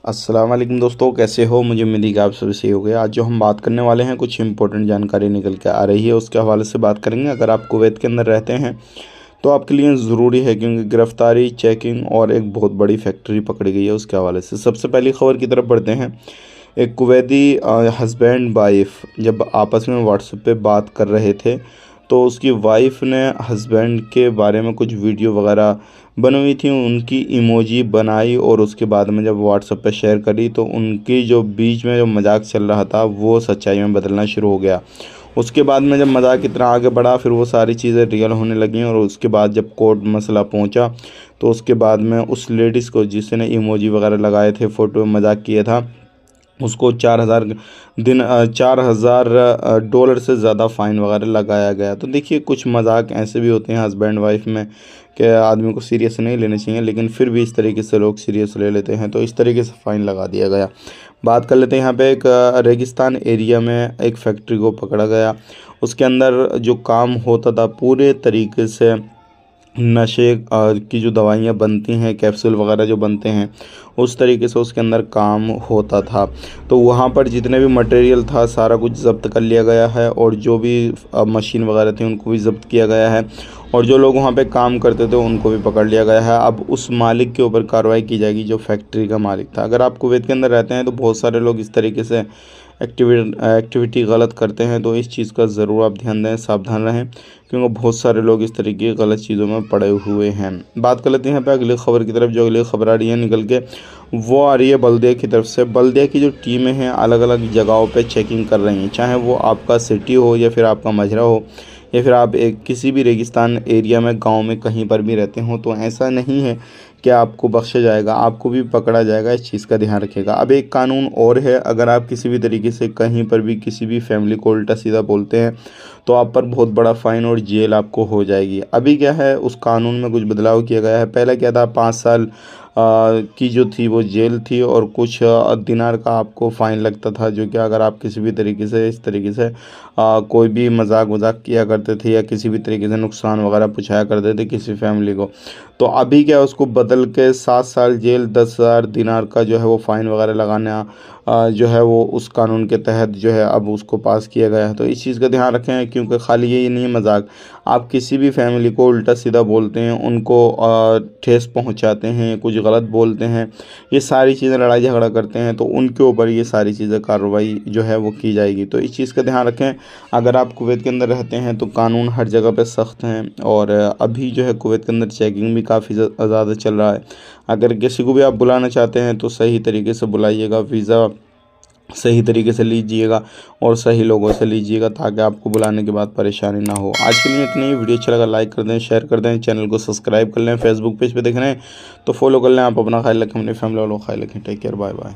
अस्सलाम वालेकुम दोस्तों, कैसे हो? मुझे उम्मीद है कि आप सभी सही हो गए। आज जो हम बात करने वाले हैं, कुछ इंपॉर्टेंट जानकारी निकल के आ रही है, उसके हवाले से बात करेंगे। अगर आप कुवैत के अंदर रहते हैं तो आपके लिए ज़रूरी है, क्योंकि गिरफ्तारी, चेकिंग और एक बहुत बड़ी फैक्ट्री पकड़ी गई है उसके हवाले से। सबसे पहली खबर की तरफ बढ़ते हैं। एक कुवैती हस्बैंड वाइफ जब आपस में व्हाट्सएप पे बात कर रहे थे, तो उसकी वाइफ ने हस्बैंड के बारे में कुछ वीडियो वगैरह बनी हुई थी, उनकी इमोजी बनाई और उसके बाद में जब व्हाट्सएप पे शेयर करी, तो उनकी जो बीच में जो मजाक चल रहा था वो सच्चाई में बदलना शुरू हो गया। उसके बाद में जब मजाक इतना आगे बढ़ा, फिर वो सारी चीज़ें रियल होने लगी और उसके बाद जब कोर्ट मसला पहुंचा, तो उसके बाद में उस लेडीज़ को, जिसने इमोजी वगैरह लगाए थे, फ़ोटो में मजाक किया था, उसको 4,000 डॉलर से ज़्यादा फ़ाइन वगैरह लगाया गया। तो देखिए, कुछ मजाक ऐसे भी होते हैं हस्बैंड वाइफ में कि आदमी को सीरियस नहीं लेने चाहिए, लेकिन फिर भी इस तरीके से लोग सीरियस ले लेते हैं, तो इस तरीके से फ़ाइन लगा दिया गया। बात कर लेते हैं, यहाँ पे एक रेगिस्तान एरिया में एक फैक्ट्री को पकड़ा गया। उसके अंदर जो काम होता था, पूरे तरीके से नशे की जो दवाइयाँ बनती हैं, कैप्सूल वगैरह जो बनते हैं, उस तरीके से उसके अंदर काम होता था। तो वहाँ पर जितने भी मटेरियल था, सारा कुछ ज़ब्त कर लिया गया है और जो भी मशीन वगैरह थी उनको भी ज़ब्त किया गया है और जो लोग वहाँ पे काम करते थे उनको भी पकड़ लिया गया है। अब उस मालिक के ऊपर कार्रवाई की जाएगी जो फैक्ट्री का मालिक था। अगर आप कुवैत के अंदर रहते हैं तो बहुत सारे लोग इस तरीके से एक्टिविटी गलत करते हैं, तो इस चीज़ का ज़रूर आप ध्यान दें, सावधान रहें, क्योंकि बहुत सारे लोग इस तरीके की गलत चीज़ों में पड़े हुए हैं। बात कर लेते हैं यहाँ पे अगली खबर की तरफ। जो अगली खबर आ रही है निकल के, वो आ रही है बल्दिया की तरफ से। बल्दिया की जो टीमें हैं अलग अलग जगहों पे चेकिंग कर रही हैं, चाहे वो आपका सिटी हो या फिर आपका मजरा हो या फिर आप एक किसी भी रेगिस्तान एरिया में, गांव में, कहीं पर भी रहते हो, तो ऐसा नहीं है कि आपको बख्शा जाएगा, आपको भी पकड़ा जाएगा। इस चीज़ का ध्यान रखिएगा। अब एक कानून और है, अगर आप किसी भी तरीके से कहीं पर भी किसी भी फैमिली को उल्टा सीधा बोलते हैं तो आप पर बहुत बड़ा फ़ाइन और जेल आपको हो जाएगी। अभी क्या है, उस कानून में कुछ बदलाव किया गया है। पहले क्या था, 5 साल की जो थी वो जेल थी और कुछ दिनार का आपको फ़ाइन लगता था, जो कि अगर आप किसी भी तरीके से इस तरीके से कोई भी मजाक वजाक किया करते थे या किसी भी तरीके से नुकसान वगैरह पहुँचाया करते थे किसी फैमिली को, तो अभी क्या उसको बदल के 7 साल जेल, 10,000 दिनार का जो है वो फ़ाइन वगैरह लगाना जो है वो उस कानून के तहत जो है अब उसको पास किया गया है। तो इस चीज़ का ध्यान रखें, क्योंकि खाली ये नहीं है मजाक, आप किसी भी फैमिली को उल्टा सीधा बोलते हैं, उनको ठेस पहुंचाते हैं, कुछ गलत बोलते हैं, ये सारी चीज़ें, लड़ाई झगड़ा करते हैं, तो उनके ऊपर ये सारी चीज़ें कार्रवाई जो है वो की जाएगी। तो इस चीज़ का ध्यान रखें। अगर आप कुवैत के अंदर रहते हैं तो कानून हर जगह पे सख्त हैं और अभी जो है कुवैत के अंदर चेकिंग भी काफ़ी ज़्यादा चल रहा है। अगर किसी को भी आप बुलाना चाहते हैं तो सही तरीके से बुलाइएगा, वीज़ा सही तरीके से लीजिएगा और सही लोगों से लीजिएगा, ताकि आपको बुलाने के बाद परेशानी ना हो। आज के लिए इतनी ही। वीडियो अच्छा लगा लाइक कर दें, शेयर कर दें, चैनल को सब्सक्राइब कर लें। फेसबुक पेज पे देख रहे हैं तो फॉलो कर लें। आप अपना ख्याल रखें, अपनी फैमिली वालों का ख्याल रखें। Take care, bye bye.